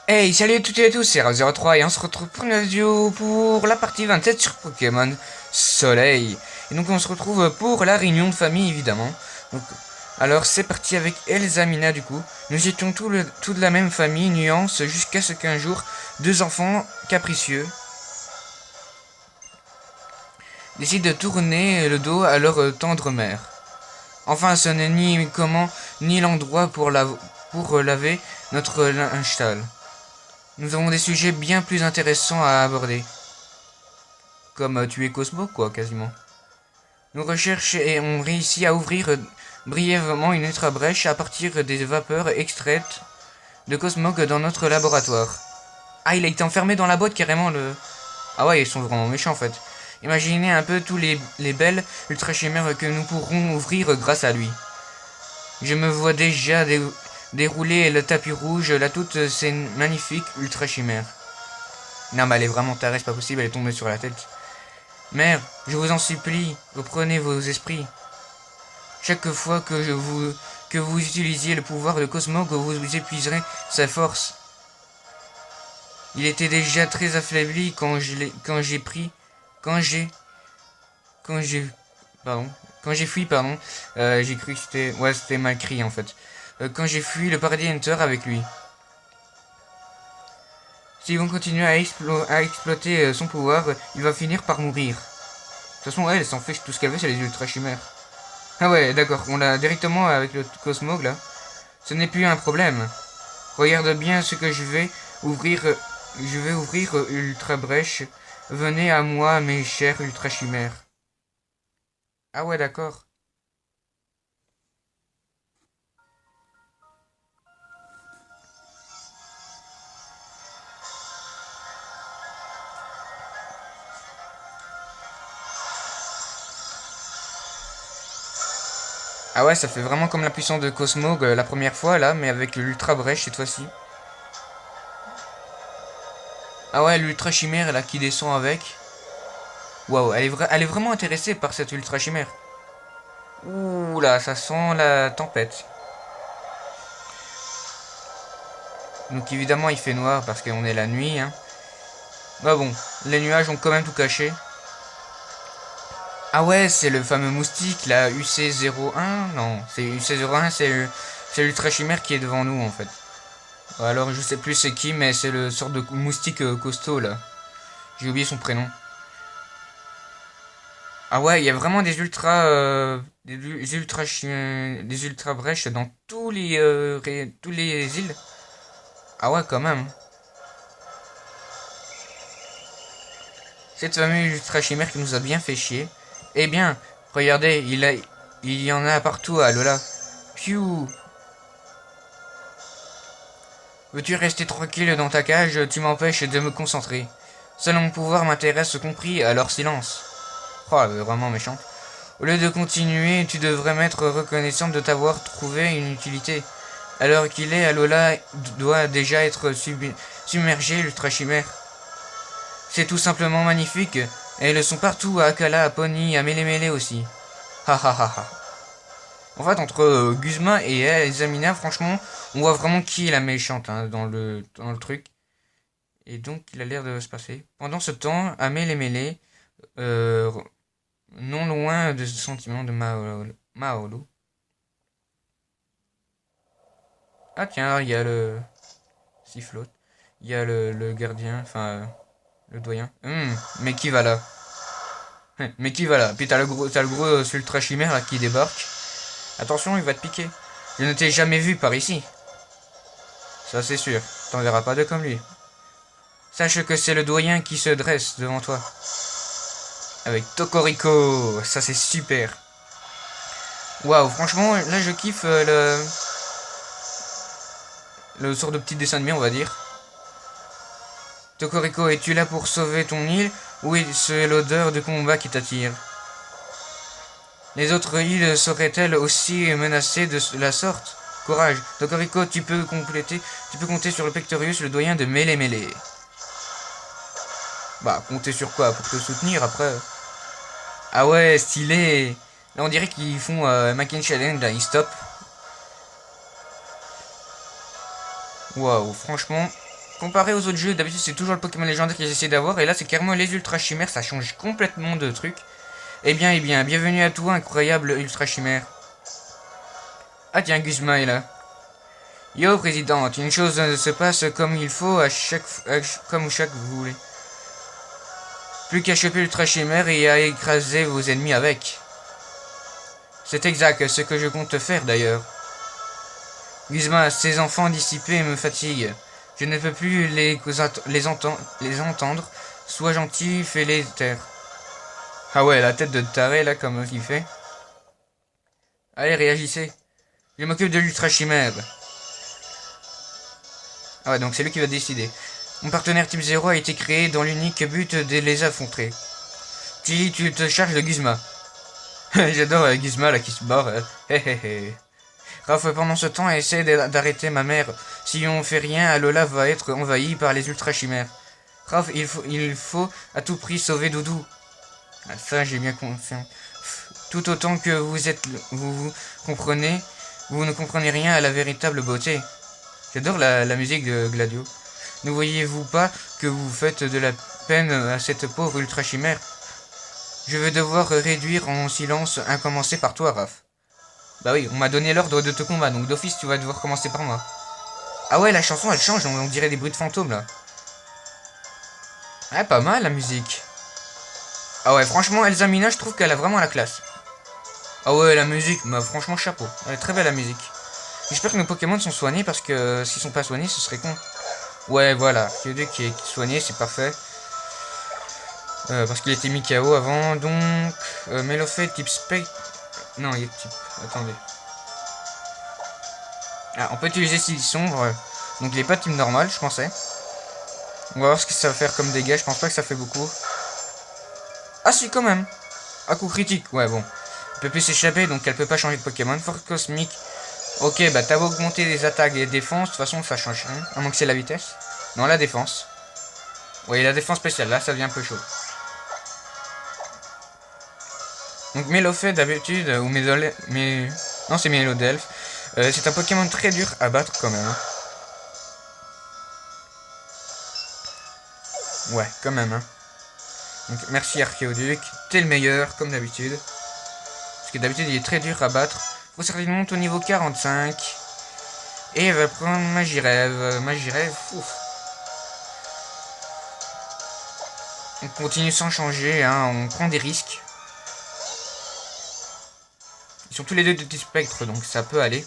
Hey, salut à toutes et à tous, c'est Rao03 et on se retrouve pour une vidéo pour la partie 27 sur Pokémon Soleil. Et donc on se retrouve pour la réunion de famille évidemment. Donc, alors c'est parti avec Elsamina du coup. Nous étions tous de la même famille, nuance, jusqu'à ce qu'un jour, deux enfants capricieux décident de tourner le dos à leur tendre mère. Enfin, ce n'est ni comment ni l'endroit pour laver notre linge sale. Nous avons des sujets bien plus intéressants à aborder. Comme tuer Cosmo, quoi, quasiment. Nos recherches et ont réussi à ouvrir brièvement une ultra brèche à partir des vapeurs extraites de Cosmog dans notre laboratoire. Ah, il a été enfermé dans la boîte carrément, le... Ah ouais, ils sont vraiment méchants en fait. Imaginez un peu tous les belles ultra chimères que nous pourrons ouvrir grâce à lui. Je me vois déjà dérouler le tapis rouge, là toute ces magnifiques ultra chimères. Non mais elle est vraiment tarée, c'est pas possible, elle est tombée sur la tête. Mère, je vous en supplie, reprenez vos esprits. Chaque fois que vous utilisiez le pouvoir de Cosmog, vous épuiserez sa force. Il était déjà très affaibli quand j'ai pris, quand j'ai, quand j'ai, pardon, quand j'ai fui, pardon, j'ai cru que c'était mal écrit en fait. Quand j'ai fui le Paradis Hunter avec lui. S'ils vont continuer à exploiter son pouvoir, il va finir par mourir. De toute façon, elle s'en fait, tout ce qu'elle veut, c'est les ultra chimères. Ah ouais, d'accord, on l'a directement avec le Cosmog là. Ce n'est plus un problème. Regarde bien ce que ouvrir. Je vais ouvrir Ultra Brèche. Venez à moi, mes chers Ultra Chimères. Ah ouais, d'accord. Ah ouais, ça fait vraiment comme la puissance de Cosmog la première fois là, mais avec l'Ultra Brèche cette fois-ci. Ah ouais, l'Ultra Chimère là qui descend avec. Waouh, elle est vraiment intéressée par cette Ultra Chimère. Ouh là, ça sent la tempête. Donc évidemment il fait noir parce qu'on est la nuit. Hein. Bah bon, les nuages ont quand même tout caché. Ah ouais, c'est le fameux moustique, la UC01. Non, c'est UC01, c'est l'ultra chimère qui est devant nous en fait. Alors je sais plus c'est qui, mais c'est le sort de moustique costaud là. J'ai oublié son prénom. Ah ouais, il y a vraiment des des ultra brèches dans tous les îles. Ah ouais, quand même. Cette fameuse ultra chimère qui nous a bien fait chier. Eh bien, regardez, il y en a partout à Lola. Piou. Veux-tu rester tranquille dans ta cage? Tu m'empêches de me concentrer. Seul mon pouvoir m'intéresse, compris, alors silence. Oh, elle est vraiment méchante. Au lieu de continuer, tu devrais m'être reconnaissante de t'avoir trouvé une utilité. Alors qu'il est, Alola doit déjà être submergé, l'ultra chimère. C'est tout simplement magnifique. Et elles sont partout, à Akala, à Pony, à Melemele aussi. Ha ha ha ha. En fait, entre Guzma et Examina, franchement, on voit vraiment qui est la méchante hein, dans le truc. Et donc, il a l'air de se passer. Pendant ce temps, à Melemele, euh, non loin de ce sentiment de Maolo. Ah tiens, il y a le sifflote. Il y a le gardien, enfin, le doyen. Mais qui va là? Mais qui va là? Puis t'as le gros ultra chimère là qui débarque. Attention, il va te piquer. Je ne t'ai jamais vu par ici. Ça c'est sûr. T'en verras pas deux comme lui. Sache que c'est le doyen qui se dresse devant toi. Avec Tokorico. Ça c'est super. Waouh, franchement, là je kiffe le sort de petit dessin animé, on va dire. Tokorico, es-tu là pour sauver ton île ou est-ce l'odeur de combat qui t'attire? Les autres îles seraient-elles aussi menacées de la sorte? Courage, Tokorico, tu peux compter sur le Pectorius, le doyen de Melemele. Bah, compter sur quoi? Pour te soutenir après. Ah ouais, stylé. Là, on dirait qu'ils font Makin Challenge, là, ils stoppent. Waouh, franchement. Comparé aux autres jeux, d'habitude c'est toujours le Pokémon légendaire qu'ils essaient d'avoir. Et là c'est carrément les Ultra Chimères, ça change complètement de truc. Eh bien, bienvenue à toi, incroyable Ultra Chimère. Ah tiens, Guzma est là. Yo, présidente, une chose se passe comme il faut comme chaque vous voulez. Plus qu'à choper l'Ultra Chimère et à écraser vos ennemis avec. C'est exact ce que je compte faire d'ailleurs. Guzma, ces enfants dissipés me fatiguent. Je ne peux plus les entendre. Sois gentil, fais-les taire. Ah ouais, la tête de taré là, comme il fait. Allez, réagissez. Je m'occupe de l'Ultra Chimère. Ah ouais, donc c'est lui qui va décider. Mon partenaire Type 0 a été créé dans l'unique but de les affronter. Tu te charges de Guzma. J'adore Guzma là qui se barre. Raph, pendant ce temps, essaie d'arrêter ma mère. Si on fait rien, Alola va être envahie par les Ultra Chimères. Raph, il faut à tout prix sauver Doudou. Ah, ça, j'ai bien conscience. Tout autant que vous comprenez, vous ne comprenez rien à la véritable beauté. J'adore la musique de Gladio. Ne voyez-vous pas que vous faites de la peine à cette pauvre Ultra Chimère? Je vais devoir réduire en silence, à commencer par toi, Raph. Bah oui, on m'a donné l'ordre de te combattre, donc d'office tu vas devoir commencer par moi. Ah ouais, la chanson elle change, on dirait des bruits de fantômes là. Ouais, pas mal la musique. Ah ouais, franchement, Elsa Mina, je trouve qu'elle a vraiment la classe. Ah ouais, la musique, bah franchement, chapeau. Elle est très belle la musique. J'espère que nos Pokémon sont soignés parce que s'ils sont pas soignés, ce serait con. Ouais, voilà, Kyoduk qui est soigné, c'est parfait. Parce qu'il était mis KO avant, donc... Melofait type Spectre... Non, il est type... Attendez. Ah, on peut utiliser style sombre. Donc il est pas type normal, je pensais. On va voir ce que ça va faire comme dégâts, je pense pas que ça fait beaucoup. Ah si, quand même. À coup critique, ouais, bon. Elle peut plus s'échapper, donc elle peut pas changer de Pokémon. Force cosmique. Ok, bah t'as augmenté les attaques et les défenses, de toute façon ça change rien. À moins que c'est la vitesse. Non, la défense. Oui, la défense spéciale, là ça devient un peu chaud. Donc Melofait d'habitude, ou non c'est Mélodelph. C'est un Pokémon très dur à battre quand même. Ouais, quand même. Hein. Donc merci Archéoduc, t'es le meilleur comme d'habitude. Parce que d'habitude il est très dur à battre. Faut certainement monter au niveau 45. Et elle va prendre Magirève. Magirève, ouf. On continue sans changer, hein, on prend des risques. Ils sont tous les deux de type spectre, donc ça peut aller.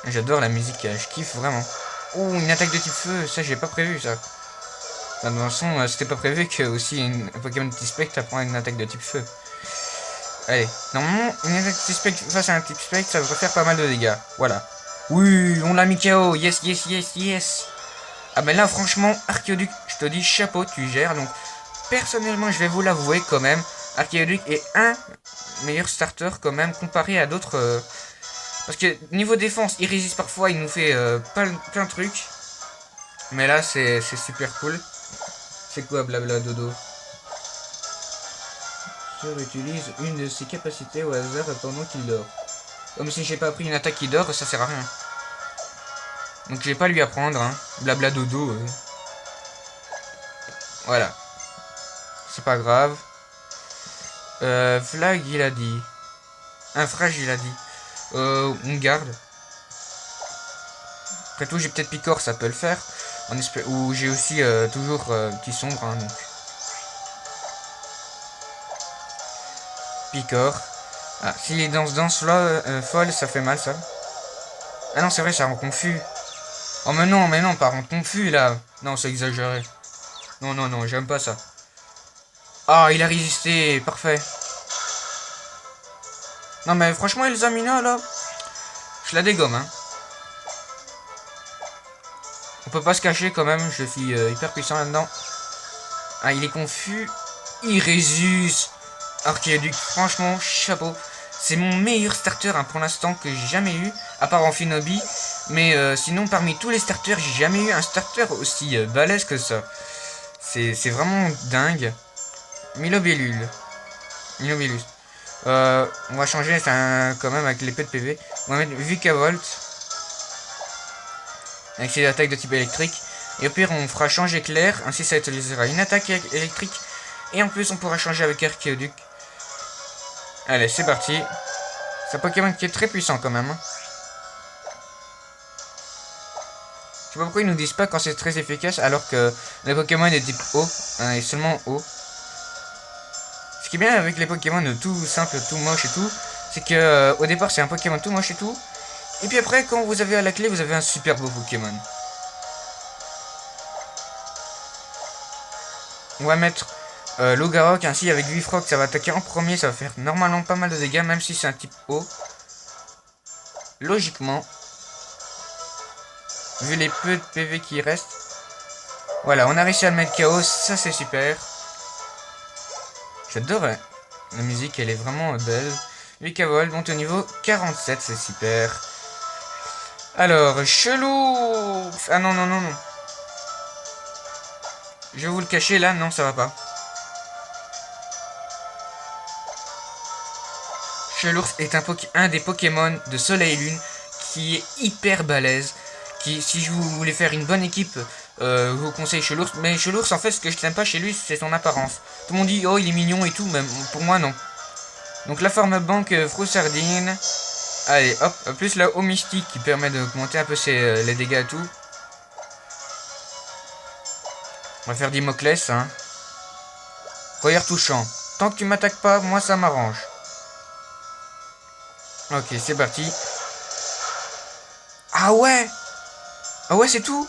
J'adore la musique, je kiffe vraiment. Oh, une attaque de type feu, ça j'ai pas prévu ça. Enfin, dans le son, c'était pas prévu que aussi un Pokémon de type spectre apprend une attaque de type feu. Allez, normalement, une attaque de type spectre face à un type spectre, ça devrait faire pas mal de dégâts. Voilà. Oui, on l'a mis KO, yes, yes, yes, yes. Ah ben là, franchement, Archéoduc, je te dis chapeau, tu gères. Donc, personnellement, je vais vous l'avouer quand même, Archéoduc est un meilleur starter quand même comparé à d'autres... Parce que niveau défense, il résiste parfois, il nous fait plein de trucs. Mais là, c'est super cool. C'est quoi blabla dodo? Utilise une de ses capacités au hasard pendant qu'il dort. Comme si j'ai pas appris une attaque qui dort, ça sert à rien. Donc je vais pas lui apprendre, hein. Blabla dodo. Voilà. C'est pas grave. Flag, il a dit. Infrage, il a dit. On garde. Après tout, j'ai peut-être Picor, ça peut le faire. Ou j'ai aussi toujours petit sombre, hein, donc. Picor. Ah, s'il est dans ce danse-là, folle, ça fait mal, ça. Ah non, c'est vrai, ça rend confus. Oh, mais non, pas rendre confus, là. Non, c'est exagéré. Non, non, non, j'aime pas ça. Ah, il a résisté, parfait. Non, mais franchement, Elsa Mina, là, je la dégomme, hein. On peut pas se cacher, quand même, je suis hyper puissant là-dedans. Ah, il est confus. Il résiste. Archéoduc, franchement, chapeau. C'est mon meilleur starter hein, pour l'instant que j'ai jamais eu, à part Amphinobi. Mais sinon, parmi tous les starters, j'ai jamais eu un starter aussi balèze que ça. C'est vraiment dingue. Milobellule. Milobellus. On va changer quand même avec l'épée de PV. On va mettre Vikavolt. avec ses attaques de type électrique. Et au pire, on fera changer Claire, ainsi ça utilisera une attaque électrique. Et en plus, on pourra changer avec Archéoduc. Allez, c'est parti. C'est un Pokémon qui est très puissant quand même. Je sais pas pourquoi ils nous disent pas quand c'est très efficace alors que le Pokémon est type eau, hein, et seulement eau. Ce qui est bien avec les Pokémon tout simples, tout moches et tout, c'est que au départ c'est un Pokémon tout moche et tout. Et puis après, quand vous avez à la clé, vous avez un super beau Pokémon. On va mettre Logarok, ainsi avec Vifrock, ça va attaquer en premier, ça va faire normalement pas mal de dégâts, même si c'est un type eau. Logiquement. Vu les peu de PV qui restent. Voilà, on a réussi à le mettre KO, ça c'est super. J'adore la musique, elle est vraiment belle. Vicavol monte au niveau 47, c'est super. Alors, chelou. Ah non, non, non, non. Je vais vous le cacher là, non, ça va pas. Chelours est un des Pokémon de Soleil et Lune qui est hyper balèze. Qui, si vous voulez faire une bonne équipe, je vous conseille Chelours. Mais Chelours, en fait, ce que je n'aime pas chez lui, c'est son apparence. Tout le monde dit, oh, il est mignon et tout, mais pour moi, non. Donc la forme banque Froussardine. Allez, hop, plus la eau mystique qui permet d'augmenter un peu les dégâts et tout. On va faire Dimoclès, hein. Regard touchant. Tant que tu m'attaques pas, moi ça m'arrange. Ok, c'est parti. Ah ouais! Ah ouais, c'est tout?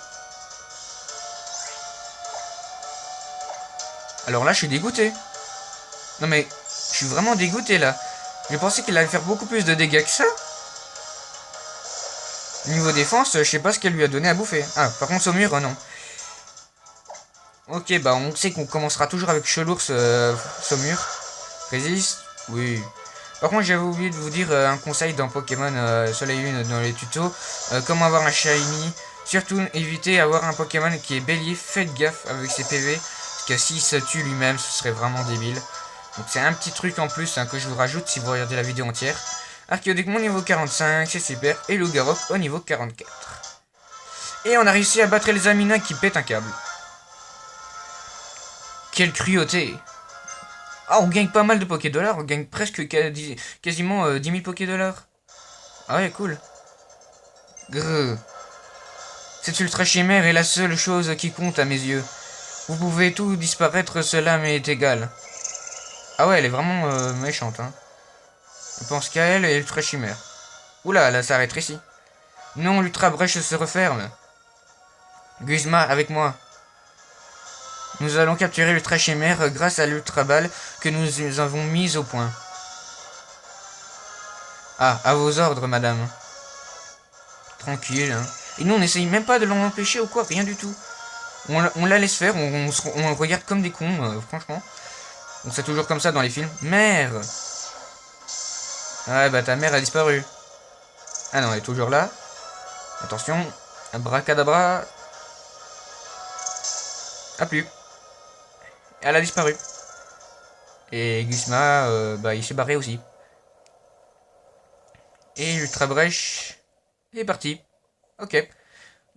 Alors là, je suis dégoûté. Non mais, je suis vraiment dégoûté là. Je pensais qu'il allait faire beaucoup plus de dégâts que ça. Niveau défense, je sais pas ce qu'elle lui a donné à bouffer. Ah, par contre, Saumur, non. Ok, bah on sait qu'on commencera toujours avec Chelours, Saumur. Résiste? Oui. Par contre, j'avais oublié de vous dire un conseil dans Pokémon Soleil Lune dans les tutos. Comment avoir un Shiny. Surtout, évitez d'avoir un Pokémon qui est bélier. Faites gaffe avec ses PV. Parce que s'il se tue lui-même, ce serait vraiment débile. Donc c'est un petit truc en plus hein, que je vous rajoute si vous regardez la vidéo entière. Archéoduc mon niveau 45, c'est super. Et Logarok au niveau 44. Et on a réussi à battre les Amina qui pètent un câble. Quelle cruauté! Ah, on gagne pas mal de Poké-Dollars, on gagne presque quasiment 10 000 Poké-Dollars. Ah ouais, cool. Grrr. Cette ultra chimère est la seule chose qui compte à mes yeux. Vous pouvez tout disparaître, cela m'est égal. Ah ouais, elle est vraiment méchante, hein. On pense qu'à elle et l'ultra chimère. Oula, là, ça rétrécit. Non, l'ultra brèche se referme. Guzma, avec moi. Nous allons capturer l'ultra chimère grâce à l'ultra balle que nous avons mise au point. Ah, à vos ordres, madame. Tranquille, hein. Et nous, on n'essaye même pas de l'empêcher ou quoi, rien du tout. On la laisse faire, on regarde comme des cons, franchement. Donc c'est toujours comme ça dans les films. Mère! Ouais, bah ta mère a disparu. Ah non, elle est toujours là. Attention. Abracadabra. Ah, plus. Elle a disparu. Et Gusma, bah il s'est barré aussi. Et l'ultra brèche est parti. Ok.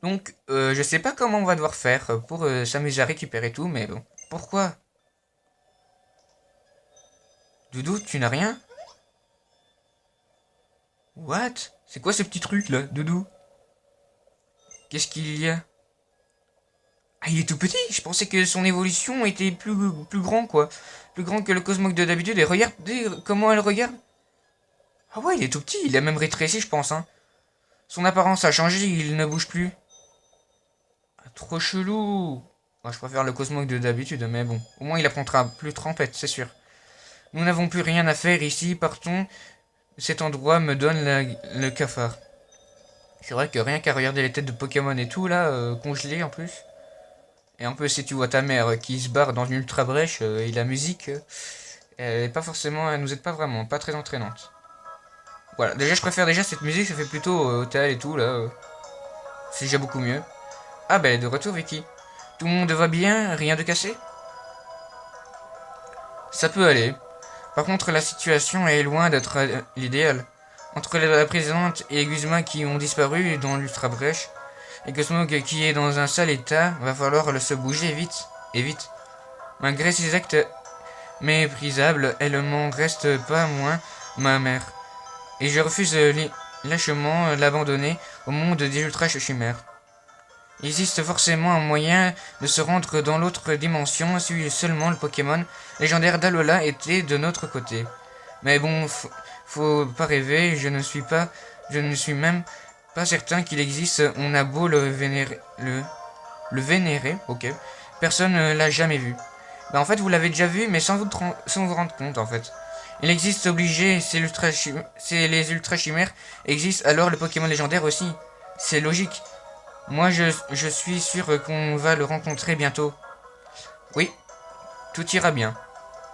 Donc, je sais pas comment on va devoir faire pour s'amuser à récupérer tout, mais bon. Pourquoi? Doudou, tu n'as rien? What? C'est quoi ce petit truc là, Doudou? Qu'est-ce qu'il y a? Ah, il est tout petit. Je pensais que son évolution était plus grand, quoi. Plus grand que le Cosmoc de d'habitude. Et regardez comment elle regarde. Ah ouais, il est tout petit. Il a même rétréci, je pense, hein. Son apparence a changé, il ne bouge plus. Ah, trop chelou. Moi, je préfère le Cosmoc de d'habitude, mais bon. Au moins, il apprendra plus trempette, c'est sûr. Nous n'avons plus rien à faire ici. Partons. Cet endroit me donne le cafard. C'est vrai que rien qu'à regarder les têtes de Pokémon et tout, là, congelées en plus. Et en plus, si tu vois ta mère qui se barre dans une ultra brèche et la musique, elle est pas forcément, elle nous aide pas vraiment, pas très entraînante. Voilà, déjà je préfère déjà cette musique, ça fait plutôt hôtel et tout là. C'est déjà beaucoup mieux. Ah bah elle est de retour Vicky. Tout le monde va bien, rien de cassé? Ça peut aller. Par contre la situation est loin d'être l'idéal. Entre la présidente et Guzma qui ont disparu dans l'ultra brèche, et que Smoke, qui est dans un sale état, va falloir le se bouger vite, et vite. Malgré ses actes méprisables, elle m'en reste pas moins ma mère. Et je refuse lâchement l'abandonner au monde des ultra-chimères. Il existe forcément un moyen de se rendre dans l'autre dimension si seulement le Pokémon légendaire d'Alola était de notre côté. Mais bon, faut pas rêver, je ne suis même pas certain qu'il existe. On a beau le vénérer, ok. Personne ne l'a jamais vu. Bah en fait vous l'avez déjà vu mais sans vous rendre compte en fait. Il existe obligé, les ultra chimères existent, alors le Pokémon légendaire aussi. C'est logique. Moi je suis sûr qu'on va le rencontrer bientôt. Oui, tout ira bien.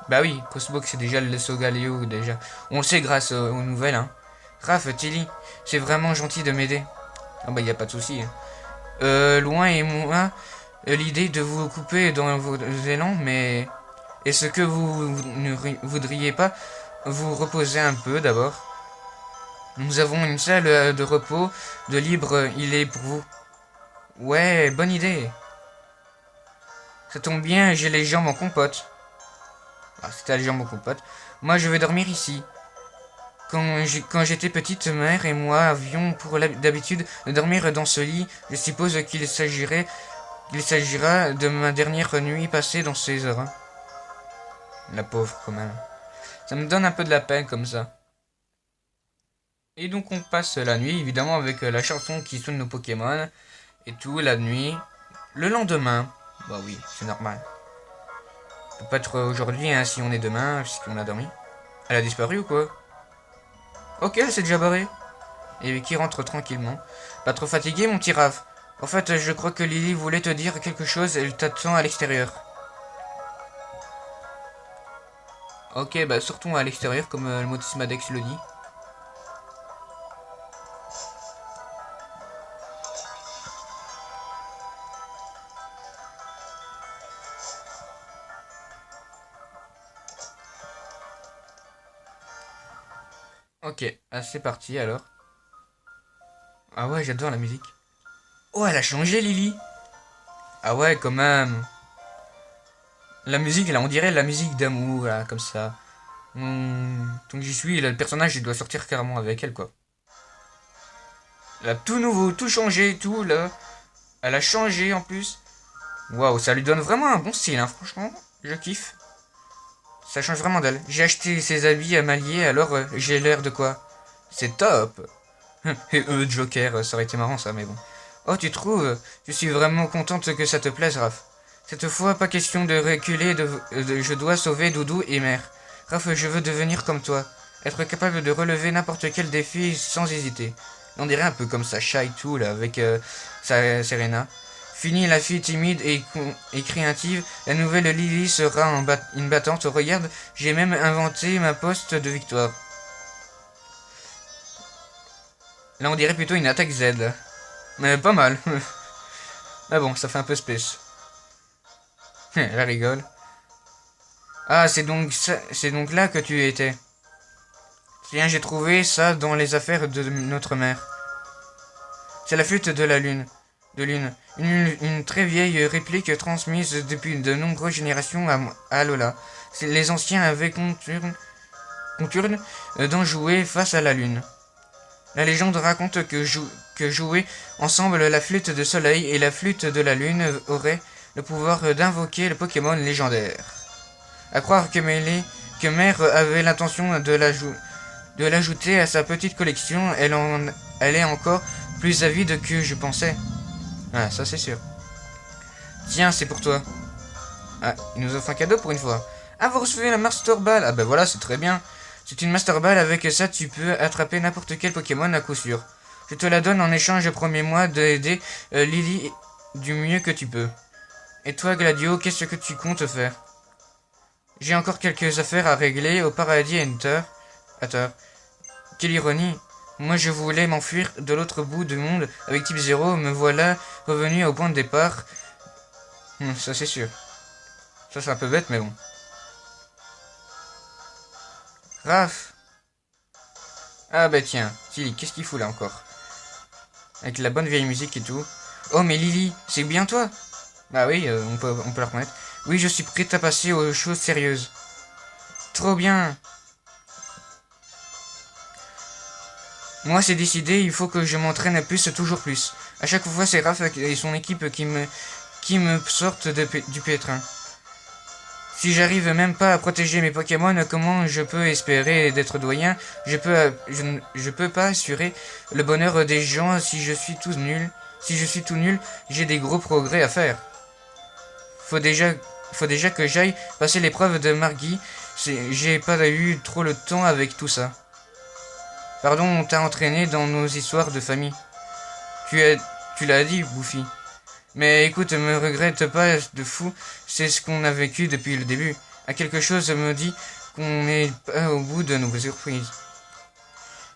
Bah oui, Cosbox c'est déjà le Solgaleo déjà. On le sait grâce aux nouvelles hein. Raph, Tilly, c'est vraiment gentil de m'aider. Ah bah y a pas de souci. Loin et moi, l'idée de vous couper dans vos élans, mais est-ce que vous ne voudriez pas vous reposer un peu d'abord? Nous avons une salle de repos de libre, il est pour vous. Ouais, bonne idée. Ça tombe bien, j'ai les jambes en compote. Ah, si t'as les jambes en compote. Moi, je vais dormir ici. Quand j'étais petite, mère et moi avions pour d'habitude de dormir dans ce lit. Je suppose qu'il s'agira de ma dernière nuit passée dans ces heures. La pauvre, quand même. Ça me donne un peu de la peine comme ça. Et donc on passe la nuit, évidemment, avec la chanson qui sonne nos Pokémon. Et tout, la nuit. Le lendemain. Bah oui, c'est normal. Ça peut pas être aujourd'hui, hein, si on est demain, puisqu'on a dormi. Elle a disparu ou quoi? Ok, elle s'est déjà barrée. Et qui rentre tranquillement. Pas trop fatigué, mon petit Raph? En fait, je crois que Lily voulait te dire quelque chose, elle t'attend à l'extérieur. Ok, bah sortons à l'extérieur, comme le Motis Madex le dit. Ok, ah, c'est parti alors. Ah ouais, j'adore la musique. Oh, elle a changé, Lily. Ah ouais, quand même. La musique, là, on dirait la musique d'amour, là, comme ça. Donc j'y suis, là, le personnage, il doit sortir carrément avec elle, quoi. Elle a tout nouveau, tout changé, tout, là. Elle a changé, en plus. Waouh, ça lui donne vraiment un bon style, hein, franchement. Je kiffe. Ça change vraiment d'elle. J'ai acheté ses habits à Malier, alors j'ai l'air de quoi? C'est top. Et Joker, ça aurait été marrant, ça, mais bon. Oh, tu trouves? Je suis vraiment contente que ça te plaise, Raph. Cette fois, pas question de reculer, je dois sauver Doudou et Mère. Raph, je veux devenir comme toi. Être capable de relever n'importe quel défi sans hésiter. On dirait un peu comme ça, Shy tout, là, avec Serena. Fini la fille timide et créative, la nouvelle Lily sera une battante. Regarde, j'ai même inventé ma poste de victoire. Là, on dirait plutôt une attaque Z. Mais pas mal. Mais bon, ça fait un peu space. Elle rigole. Ah, c'est donc là que tu étais. Tiens, j'ai trouvé ça dans les affaires de notre mère. C'est la flûte de la lune. Une très vieille réplique transmise depuis de nombreuses générations à Lola. Les anciens avaient conturne d'en jouer face à la lune. La légende raconte que jouer ensemble la flûte de soleil et la flûte de la lune auraient le pouvoir d'invoquer le Pokémon légendaire. À croire que Mère avait l'intention de l'ajouter à sa petite collection, elle est encore plus avide que je pensais. Ah, ça c'est sûr. Tiens, c'est pour toi. Ah, il nous offre un cadeau pour une fois. Ah, vous recevez la Master Ball. Ah bah voilà, c'est très bien. C'est une Master Ball, avec ça tu peux attraper n'importe quel Pokémon à coup sûr. Je te la donne en échange, promets-moi d'aider Lily du mieux que tu peux. Et toi, Gladio, qu'est-ce que tu comptes faire? J'ai encore quelques affaires à régler au paradis Enter. Attends. Quelle ironie. Moi je voulais m'enfuir de l'autre bout du monde avec Type 0, me voilà revenu au point de départ. Ça c'est sûr. Ça c'est un peu bête mais bon. Raph. Ah bah tiens, Tilly, qu'est-ce qu'il fout là encore? Avec la bonne vieille musique et tout. Oh, mais Lily, c'est bien toi? Bah oui, on peut la reconnaître. Oui, je suis prête à passer aux choses sérieuses. Trop bien. Moi, c'est décidé, il faut que je m'entraîne plus, toujours plus. À chaque fois, c'est Raph et son équipe qui me sortent du pétrin. Si j'arrive même pas à protéger mes Pokémon, comment je peux espérer d'être doyen? Je peux pas assurer le bonheur des gens si je suis tout nul. Si je suis tout nul, j'ai des gros progrès à faire. Faut déjà, faut déjà que j'aille passer l'épreuve de Margui. J'ai pas eu trop le temps avec tout ça. Pardon, on t'a entraîné dans nos histoires de famille. Tu l'as dit, Bouffi. Mais écoute, me regrette pas de fou, c'est ce qu'on a vécu depuis le début. À quelque chose me dit qu'on n'est pas au bout de nos surprises.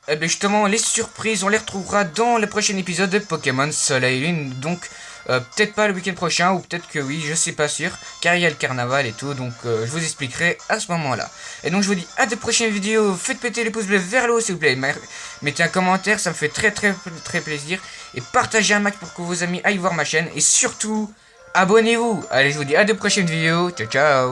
Eh bien justement, les surprises, on les retrouvera dans le prochain épisode de Pokémon Soleil et Lune. Donc, peut-être pas le week-end prochain, ou peut-être que oui, je sais pas sûr, car il y a le carnaval et tout, donc je vous expliquerai à ce moment-là. Et donc je vous dis à de prochaines vidéos, faites péter les pouces bleus vers le haut s'il vous plaît, mettez un commentaire, ça me fait très plaisir, et partagez un max pour que vos amis aillent voir ma chaîne, et surtout, abonnez-vous. Allez, je vous dis à de prochaines vidéos, ciao ciao.